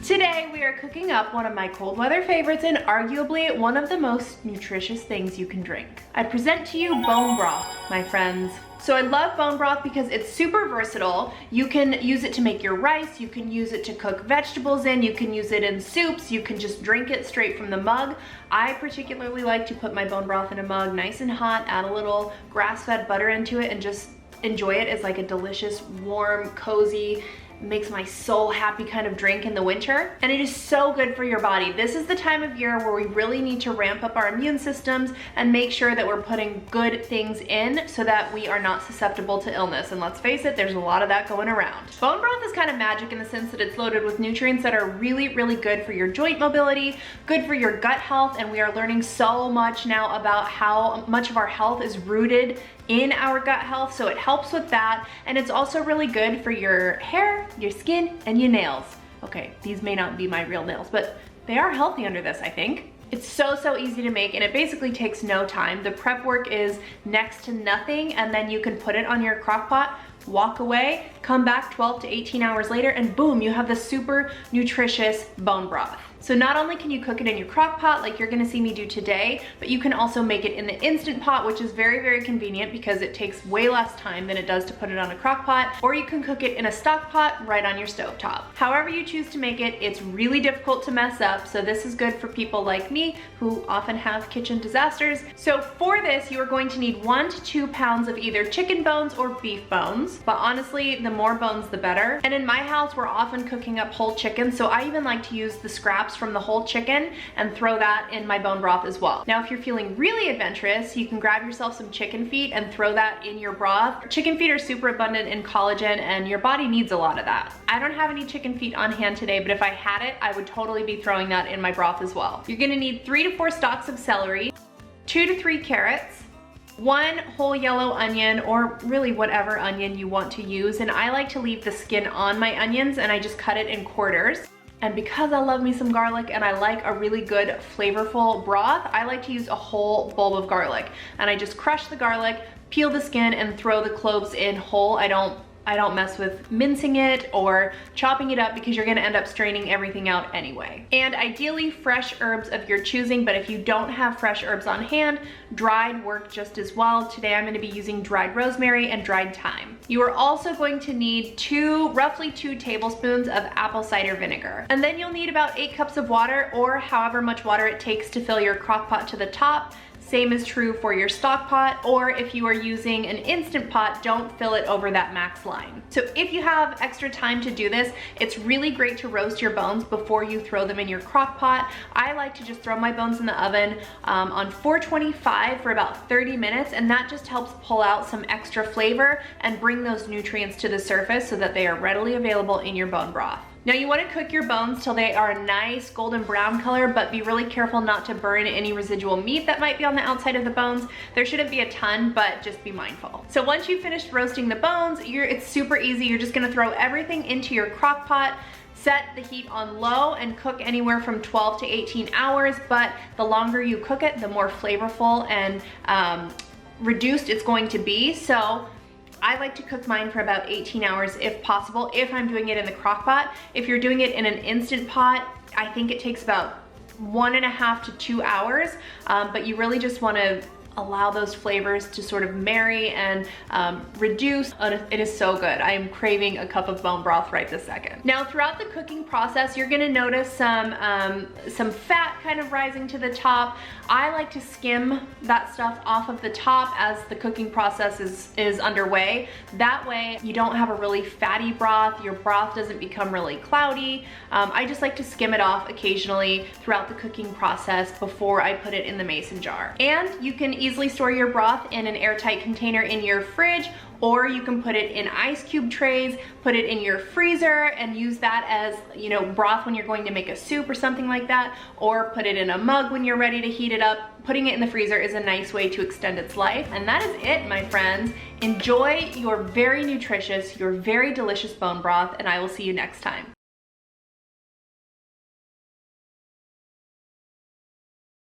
Today we are cooking up one of my cold weather favorites and arguably one of the most nutritious things you can drink. I present to you bone broth, my friends. So I love bone broth because it's super versatile. You can use it to make your rice, you can use it to cook vegetables in, you can use it in soups, you can just drink it straight from the mug. I particularly like to put my bone broth in a mug nice and hot, add a little grass-fed butter into it and just enjoy it as like a delicious, warm, cozy, makes my soul happy kind of drink in the winter. And it is so good for your body. This is the time of year where we really need to ramp up our immune systems and make sure that we're putting good things in so that we are not susceptible to illness. And let's face it, there's a lot of that going around. Bone broth is kind of magic in the sense that it's loaded with nutrients that are really, really good for your joint mobility, good for your gut health, and we are learning so much now about how much of our health is rooted in our gut health, so it helps with that. And it's also really good for your hair, your skin, and your nails. Okay, these may not be my real nails, but they are healthy under this, I think. It's so easy to make and it basically takes no time. The prep work is next to nothing, and then you can put it on your crock pot, walk away, come back 12 to 18 hours later, and boom, you have the super nutritious bone broth. So not only can you cook it in your crock pot like you're gonna see me do today, but you can also make it in the Instant Pot, which is very, very convenient because it takes way less time than it does to put it on a crock pot, or you can cook it in a stock pot right on your stovetop. However you choose to make it, it's really difficult to mess up, so this is good for people like me who often have kitchen disasters. So for this, you are going to need 1 to 2 pounds of either chicken bones or beef bones, but honestly, the more bones, the better. And in my house, we're often cooking up whole chicken, so I even like to use the scraps from the whole chicken and throw that in my bone broth as well. Now, if you're feeling really adventurous, you can grab yourself some chicken feet and throw that in your broth. Chicken feet are super abundant in collagen and your body needs a lot of that. I don't have any chicken feet on hand today, but if I had it, I would totally be throwing that in my broth as well. You're gonna need 3 to 4 stalks of celery, 2 to 3 carrots, 1 whole yellow onion, or really whatever onion you want to use. And I like to leave the skin on my onions and I just cut it in quarters. And because I love me some garlic and I like a really good flavorful broth, I like to use a whole bulb of garlic. And I just crush the garlic, peel the skin, and throw the cloves in whole. I don't mess with mincing it or chopping it up because you're gonna end up straining everything out anyway. And ideally fresh herbs of your choosing, but if you don't have fresh herbs on hand, dried work just as well. Today I'm gonna be using dried rosemary and dried thyme. You are also going to need roughly 2 tablespoons of apple cider vinegar. And then you'll need about 8 cups of water, or however much water it takes to fill your crock pot to the top. Same is true for your stock pot, or if you are using an Instant Pot, don't fill it over that max line. So if you have extra time to do this, it's really great to roast your bones before you throw them in your crock pot. I like to just throw my bones in the oven on 425 for about 30 minutes, and that just helps pull out some extra flavor and bring those nutrients to the surface so that they are readily available in your bone broth. Now you want to cook your bones till they are a nice golden brown color, but be really careful not to burn any residual meat that might be on the outside of the bones. There shouldn't be a ton, but just be mindful. So once you've finished roasting the bones, it's super easy. You're just gonna throw everything into your crock pot, set the heat on low, and cook anywhere from 12 to 18 hours, but the longer you cook it, the more flavorful and reduced it's going to be. So I like to cook mine for about 18 hours if possible, if I'm doing it in the crock pot. If you're doing it in an Instant Pot, I think it takes about 1.5 to 2 hours, but you really just wanna allow those flavors to sort of marry and reduce. It is so good. I am craving a cup of bone broth right this second. Now throughout the cooking process, you're gonna notice some fat kind of rising to the top. I like to skim that stuff off of the top as the cooking process is underway. That way you don't have a really fatty broth, your broth doesn't become really cloudy. I just like to skim it off occasionally throughout the cooking process before I put it in the mason jar. And you can easily store your broth in an airtight container in your fridge, or you can put it in ice cube trays, put it in your freezer and use that as, you know, broth when you're going to make a soup or something like that, or put it in a mug when you're ready to heat it up. Putting it in the freezer is a nice way to extend its life. And that is it, my friends. Enjoy your very nutritious, your very delicious bone broth, and I will see you next time.